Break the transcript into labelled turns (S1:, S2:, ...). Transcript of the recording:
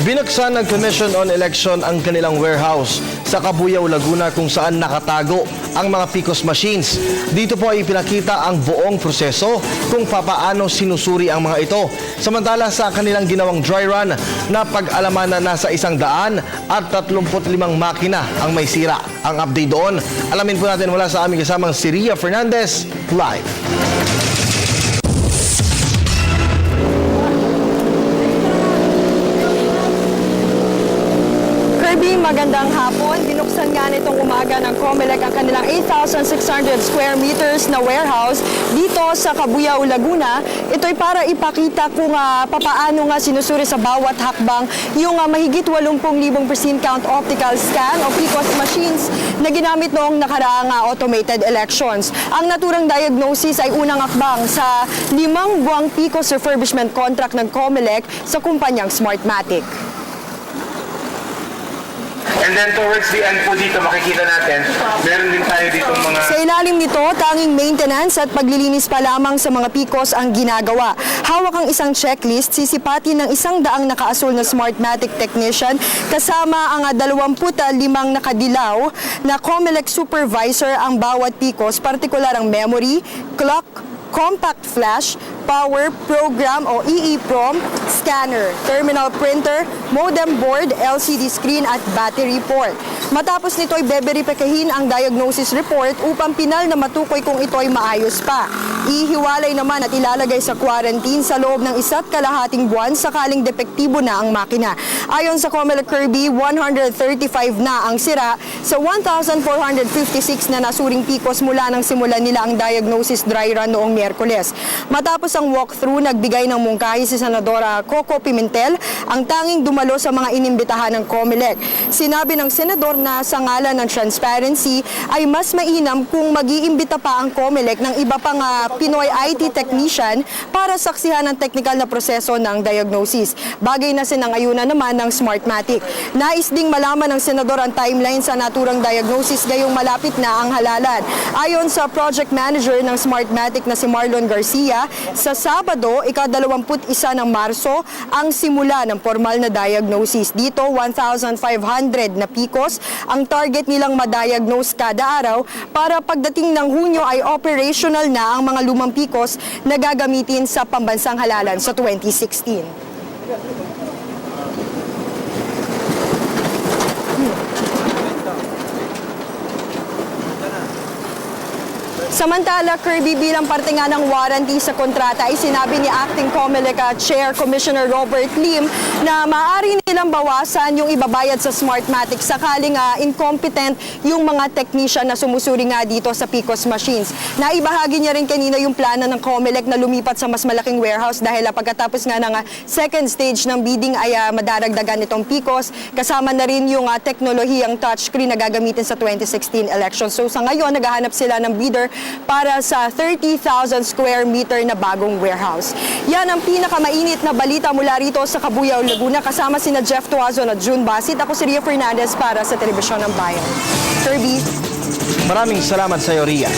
S1: Binuksan ng Commission on Election ang kanilang warehouse sa Cabuyao, Laguna kung saan nakatago ang mga PCOS machines. Dito po ay ipinakita ang buong proseso kung papaano sinusuri ang mga ito. Samantala sa kanilang ginawang dry run na pag-alaman na nasa 135 makina ang may sira. Ang update doon, alamin po natin mula sa aming kasamang si Ria Fernandez live.
S2: Magandang hapon. Binuksan nga nitong umaga ng COMELEC ang kanilang 8,600 square meters na warehouse dito sa Cabuyao, Laguna. Ito'y para ipakita kung papaano nga sinusuri sa bawat hakbang yung mahigit 80,000 precinct count optical scan o PCOS machines na ginamit noong nakaraang automated elections. Ang naturang diagnosis ay unang hakbang sa 5 buwang PCOS refurbishment contract ng COMELEC sa kumpanyang Smartmatic.
S3: And then towards the end po dito, makikita natin, meron din tayo dito mga...
S2: Sa ilalim nito, tanging maintenance at paglilinis pa lamang sa mga PCOS ang ginagawa. Hawak ang isang checklist, sisipatin ng 100 nakaasul na Smartmatic technician kasama ang 25 nakadilaw na COMELEC supervisor ang bawat PCOS, partikular ang memory, clock, compact flash, power, program o EEPROM, scanner, terminal printer, modem board, LCD screen at battery port. Matapos nito ay beberipikahin ang diagnosis report upang pinal na matukoy kung ito ay maayos pa. Ihiwalay naman at ilalagay sa quarantine sa loob ng 1.5 buwan sakaling depektibo na ang makina. Ayon sa COMELEC Kirby, 135 na ang sira sa 1,456 na nasuring PCOS mula nang simulan nila ang diagnosis dry run noong Miyerkules. Matapos ang walkthrough, nagbigay ng mungkahi si Senadora Coco Pimentel, ang tanging dumalo sa mga inimbitahan ng COMELEC. Sinabi ng senador na sa ngalan ng transparency ay mas mainam kung mag-iimbita pa ang COMELEC ng iba pang Pinoy IT technician para saksihan ang technical na proseso ng diagnosis. Bagay na sinangayunan naman ng Smartmatic. Nais ding malaman ng senador ang timeline sa naturang diagnosis gayong malapit na ang halalan. Ayon sa project manager ng Smartmatic na si Marlon Garcia, sa Sabado, ika-21 ng Marso, ang simula ng formal na diagnosis. Dito, 1,500 na PCOS ang target nilang ma-diagnose kada araw para pagdating ng Hunyo ay operational na ang mga lumang PCOS na gagamitin sa pambansang halalan sa 2016. Samantala, Kirby, bilang parte nga ng warranty sa kontrata ay sinabi ni Acting COMELEC Chair Commissioner Robert Lim na maaari nilang bawasan yung ibabayad sa Smartmatic sakaling incompetent yung mga technician na sumusuri nga dito sa PCOS machines. Naibahagi niya rin kanina yung plano ng COMELEC na lumipat sa mas malaking warehouse dahil pagkatapos nga ng second stage ng bidding ay madaragdagan itong PCOS. Kasama na rin yung teknolohiyang touchscreen na gagamitin sa 2016 election. So sa ngayon, naghahanap sila ng bidder para sa 30,000 square meter na bagong warehouse. Yan ang pinakamainit na balita mula rito sa Cabuyao, Laguna. Kasama sina Jeff Tuazon at June Basit. Ako si Ria Fernandez para sa Telebisyon ng Bayan. Kirby.
S1: Maraming salamat sa iyo, Ria.